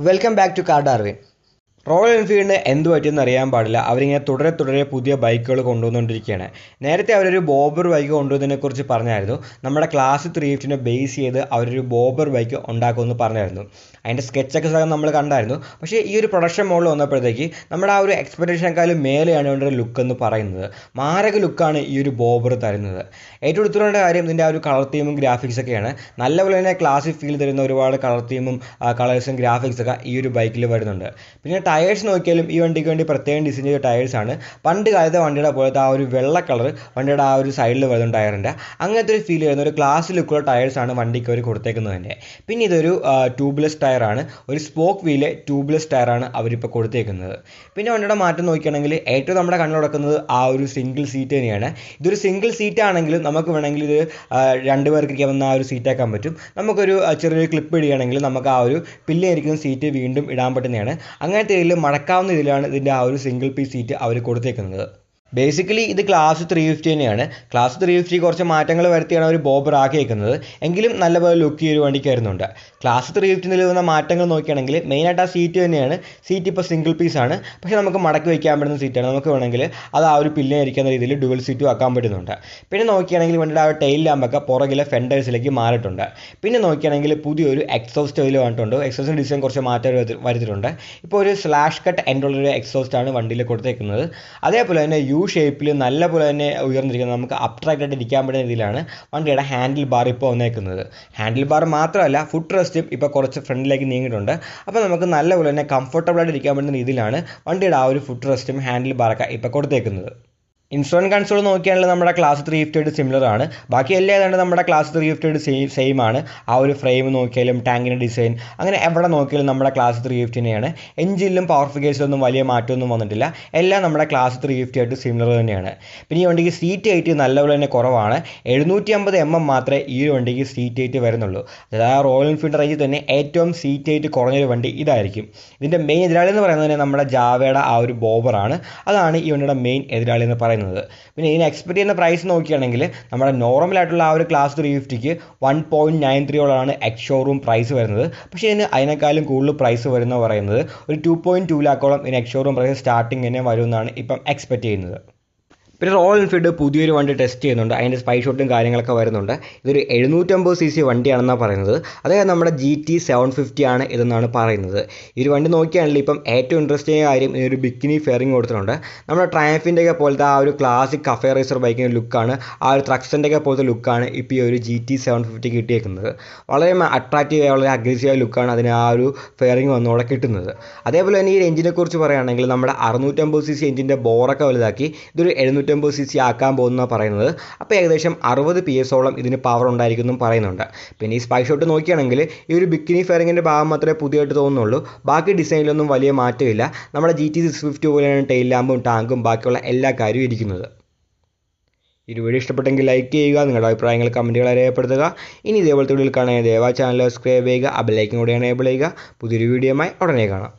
Welcome back to car Darwin. Royal എൻഫീൽഡിന് എന്ത് പറ്റിയെന്ന് അറിയാൻ പാടില്ല. അവരിങ്ങനെ തുടരെ പുതിയ ബൈക്കുകൾ കൊണ്ടുവന്നുകൊണ്ടിരിക്കുകയാണ്. നേരത്തെ അവരൊരു ബോബർ ബൈക്ക് കൊണ്ടുവന്നതിനെക്കുറിച്ച് പറഞ്ഞായിരുന്നു. നമ്മുടെ ക്ലാസ് 350നെ ബേസ് ചെയ്ത് അവരൊരു ബോബർ ബൈക്ക് ഉണ്ടാക്കുമെന്ന് പറഞ്ഞായിരുന്നു. അതിൻ്റെ സ്കെച്ചൊക്കെ സഹം നമ്മൾ കണ്ടായിരുന്നു. പക്ഷേ ഈ ഒരു പ്രൊഡക്ഷൻ മോഡൽ വന്നപ്പോഴത്തേക്ക് നമ്മുടെ ആ ഒരു എക്സ്പെക്ടേഷനേക്കാളും മേലെയാണ് ഇവരുടെ ലുക്ക് എന്ന് പറയുന്നത്. മാരക ലുക്കാണ് ഈ ഒരു ബോബർ തരുന്നത്. ഏറ്റവും എടുത്തുകൊണ്ട കാര്യം ഇതിൻ്റെ ആ ഒരു കളർ തീമും ഗ്രാഫിക്സൊക്കെയാണ്. നല്ലപോലെ തന്നെ ക്ലാസിക് ഫീൽ തരുന്ന ഒരുപാട് കളർ തീമും കളേഴ്സും ഗ്രാഫിക്സൊക്കെ ഈ ഒരു ബൈക്കിൽ വരുന്നുണ്ട്. പിന്നെ ടയേഴ്സ് നോക്കിയാലും ഈ വണ്ടിക്ക് വേണ്ടി പ്രത്യേകം ഡിസൈൻ ചെയ്ത ടയേഴ്സാണ്. പണ്ട് കാലത്തെ വണ്ടിയുടെ പോലത്തെ ആ ഒരു വെള്ള കളർ വണ്ടിയുടെ ആ ഒരു സൈഡിൽ വരുന്ന ടയറിൻ്റെ അങ്ങനത്തെ ഒരു ഫീൽ ചെയ്യുന്ന ഒരു ക്ലാസ് ലുക്കുള്ള ടയേഴ്സാണ് വണ്ടിക്ക് അവർ കൊടുത്തേക്കുന്നത് തന്നെ. പിന്നെ ഇതൊരു ട്യൂബ്ലെസ് ടയറാണ്, ഒരു സ്പോക്ക് വീല് ട്യൂബ്ലെസ് ടയറാണ് അവരിപ്പോൾ കൊടുത്തേക്കുന്നത്. പിന്നെ വണ്ടിയുടെ മാറ്റം നോക്കുകയാണെങ്കിൽ ഏറ്റവും നമ്മുടെ കണ്ണിൽ നടക്കുന്നത് ആ ഒരു സിംഗിൾ സീറ്റ് തന്നെയാണ്. ഇതൊരു സിംഗിൾ സീറ്റ് ആണെങ്കിലും നമുക്ക് വേണമെങ്കിൽ ഇത് രണ്ടുപേർക്ക് ഇരിക്കാവുന്ന ആ ഒരു സീറ്റാക്കാൻ പറ്റും. നമുക്കൊരു ചെറിയൊരു ക്ലിപ്പ് ഇടുകയാണെങ്കിൽ നമുക്ക് ആ ഒരു പില്ലിരിക്കുന്ന സീറ്റ് വീണ്ടും ഇടാൻ പറ്റുന്നതാണ്. അങ്ങനത്തെ ഇതിൽ മടക്കാവുന്ന ഇതിലാണ് ഇതിൻ്റെ ആ ഒരു സിംഗിൾ പീസ് സീറ്റ് അവർ കൊടുത്തേക്കുന്നത്. ബേസിക്കലി ഇത് ക്ലാസ് 350 തന്നെയാണ്. ക്ലാസ് 350 കുറച്ച് മാറ്റങ്ങൾ വരുത്തിയാണ് അവർ ബോബർ ആക്കിയേക്കുന്നത്. എങ്കിലും നല്ലപോലെ ലുക്ക് ഈ ഒരു വണ്ടിക്ക് വരുന്നുണ്ട്. ക്ലാസ് 350 വന്ന മാറ്റങ്ങൾ നോക്കുകയാണെങ്കിൽ മെയിനായിട്ട് ആ സീറ്റ് തന്നെയാണ്. സീറ്റ് ഇപ്പോൾ സിംഗിൾ പീസാണ്, പക്ഷേ നമുക്ക് മടക്കി വയ്ക്കാൻ പറ്റുന്ന സീറ്റാണ്. നമുക്ക് വേണമെങ്കിൽ അത് ആ ഒരു പില്ലിരിക്കുന്ന രീതിയിൽ ഡുവൽ സീറ്റും ആക്കാൻ പറ്റുന്നുണ്ട്. പിന്നെ നോക്കുകയാണെങ്കിൽ വണ്ടിയുടെ ആ ടെയിൽ ലാമ്പൊക്കെ പുറകിലെ ഫെൻഡേഴ്സിലേക്ക് മാറിയിട്ടുണ്ട്. പിന്നെ നോക്കുകയാണെങ്കിൽ പുതിയൊരു എക്സോസ്റ്റ് ഓയിൽ വന്നിട്ടുണ്ട്. എക്സോസ്റ്റ് ഡിസൈൻ കുറച്ച് മാറ്റം വരുത്തിയിട്ടുണ്ട്. ഇപ്പോൾ ഒരു സ്ലാഷ് കട്ട് എൻഡുള്ളൊരു എക്സോസ്റ്റാണ് വണ്ടിയിൽ കൊടുത്തേക്കുന്നത്. അതേപോലെ തന്നെ ഷേപ്പിൽ നല്ലപോലെ തന്നെ ഉയർന്നിരിക്കുന്നത് നമുക്ക് അപ്ട്രാക്റ്റ് ആയിട്ട് ഇരിക്കാൻ പറ്റുന്ന രീതിയിലാണ് വണ്ടിയുടെ ഹാൻഡിൽ ബാർ ഇപ്പോൾ വന്നേക്കുന്നത്. ഹാൻഡിൽ ബാർ മാത്രമല്ല, ഫുഡ് റെസ്റ്റും ഇപ്പോൾ കുറച്ച് ഫ്രണ്ടിലേക്ക് നീങ്ങിയിട്ടുണ്ട്. അപ്പോൾ നമുക്ക് നല്ലപോലെ തന്നെ കംഫർട്ടബിളായിട്ട് ഇരിക്കാൻ പറ്റുന്ന രീതിയിലാണ് വണ്ടിയുടെ ആ ഒരു ഫുഡ് റെസ്റ്റും ഹാൻഡിൽ ബാറൊക്കെ ഇപ്പോൾ കൊടുത്തേക്കുന്നത്. ഇൻസ്ട്രുമെൻറ്റ് കൺസോൾ നോക്കിയാണെങ്കിൽ നമ്മുടെ ക്ലാസ് 350 സിമിലർ ആണ്. ബാക്കി എല്ലാം ഏതാണ്ട് നമ്മുടെ ക്ലാസ് 350 സെയിം ആണ്. ആ ഒരു ഫ്രെയിം നോക്കിയാലും ടാങ്കിൻ്റെ ഡിസൈൻ അങ്ങനെ എവിടെ നോക്കിയാലും നമ്മുടെ ക്ലാസ് 350 തന്നെയാണ്. എഞ്ചിനിലും പവർ ഫിഗേഴ്സിലൊന്നും വലിയ മാറ്റമൊന്നും വന്നിട്ടില്ല. എല്ലാം നമ്മുടെ ക്ലാസ് 350 ആയിട്ട് സിമിലർ തന്നെയാണ്. പിന്നെ ഈ വണ്ടിക്ക് സീറ്റ് ഹൈറ്റ് നല്ലപോലെ തന്നെ കുറവാണ്. 750 mm മാത്രമേ ഈ ഒരു വണ്ടിക്ക് സീറ്റ് ഹൈറ്റ് വരുന്നുള്ളൂ. അതായത് റോയൽ എൻഫീൽഡ് റേഞ്ചിൽ തന്നെ ഏറ്റവും സീറ്റ് ഹൈറ്റ് കുറഞ്ഞൊരു വണ്ടി ഇതായിരിക്കും. ഇതിൻ്റെ മെയിൻ എതിരാളി എന്ന് പറയുന്നത് തന്നെ നമ്മുടെ ജാവയുടെ ആ ഒരു ബോബറാണ്. അതാണ് ഈ വണ്ടിയുടെ മെയിൻ എതിരാളി എന്ന് പറയുന്നത്. പിന്നെ ഇതിന് എക്സ്പെക്ട് ചെയ്യുന്ന പ്രൈസ് നോക്കുകയാണെങ്കിൽ നമ്മുടെ നോർമലായിട്ടുള്ള ആ ഒരു ക്ലാസ് 350ക്ക് 1.93 എക്സ് ഷോറൂം പ്രൈസ് വരുന്നത്. പക്ഷേ ഇതിന് അതിനേക്കാളും കൂടുതൽ പ്രൈസ് വരുന്ന പറയുന്നത് ഒരു 2.2 ലാക്കോളം ഇതിന് എക്സ് ഷോറൂം പ്രൈസ് സ്റ്റാർട്ടിങ് തന്നെ വരുമെന്നാണ് ഇപ്പം എക്സ്പെക്ട് ചെയ്യുന്നത്. പിന്നെ റോയൽ എൻഫീൽഡ് പുതിയൊരു വണ്ടി ടെസ്റ്റ് ചെയ്യുന്നുണ്ട്. അതിൻ്റെ സ്പൈ ഷോട്ടും കാര്യങ്ങളൊക്കെ വരുന്നുണ്ട്. ഇതൊരു 750cc വണ്ടിയാണെന്നാണ് പറയുന്നത്. അതായത് നമ്മുടെ GT 750 ആണ് ഇതെന്നാണ് പറയുന്നത്. ഈ ഒരു വണ്ടി നോക്കിയാണെങ്കിൽ ഇപ്പം ഏറ്റവും ഇൻട്രസ്റ്റിംഗ് കാര്യം ഇതൊരു ബിക്കിനി ഫെയറിംഗ് കൊടുത്തിട്ടുണ്ട്. നമ്മുടെ ട്രയംഫിൻ്റെയൊക്കെ പോലത്തെ ആ ഒരു ക്ലാസിക് കഫേ റേസർ ബൈക്കിൻ്റെ ലുക്കാണ്, ആ ഒരു ട്രക്സിൻ്റെയൊക്കെ പോലത്തെ ലുക്കാണ് ഇപ്പോൾ ഈ ഒരു GT 750 കിട്ടിയേക്കുന്നത്. വളരെ അട്രാക്റ്റീവ് വളരെ അഗ്രസീവായ ലുക്കാണ് അതിന് ആ ഒരു ഫെയറിംഗ് വന്നോടെ കിട്ടുന്നത്. അതേപോലെ തന്നെ ഈ എഞ്ചിനെ കുറിച്ച് പറയുകയാണെങ്കിൽ നമ്മുടെ 650cc എഞ്ചിൻ്റെ ബോറൊക്കെ വലുതാക്കി ഇതൊരു 750cc ആക്കാൻ പോകുന്ന പറയുന്നത്. അപ്പോൾ ഏകദേശം 60 PS ഇതിന് പവർ ഉണ്ടായിരിക്കുമെന്നും പറയുന്നുണ്ട്. പിന്നെ ഈ സ്പൈ ഷോട്ട് നോക്കുകയാണെങ്കിൽ ഈ ഒരു ബിക്കിനി ഫെയറിങ്ങിൻ്റെ ഭാഗം മാത്രമേ പുതിയതായിട്ട് തോന്നുന്നുള്ളൂ. ബാക്കി ഡിസൈനിലൊന്നും വലിയ മാറ്റമില്ല. നമ്മുടെ GT 650 പോലെയാണ് ടെയിൽ ലാമ്പും ടാങ്കും ബാക്കിയുള്ള എല്ലാ കാര്യവും ഇരിക്കുന്നത്. ഈ വീഡിയോ ഇഷ്ടപ്പെട്ടെങ്കിൽ ലൈക്ക് ചെയ്യുക, നിങ്ങളുടെ അഭിപ്രായങ്ങൾ കമൻറ്റുകൾ രേഖപ്പെടുത്തുക. ഇനി ഇതേപോലത്തെ വീഡിയോയിൽ കാണാൻ ദയവായി ചാനൽ സബ്സ്ക്രൈബ് ചെയ്യുക, ആ ബെൽ ഐക്കൺ കൂടി എനേബിൾ ചെയ്യുക. പുതിയൊരു വീഡിയോയുമായി ഉടനെ കാണാം.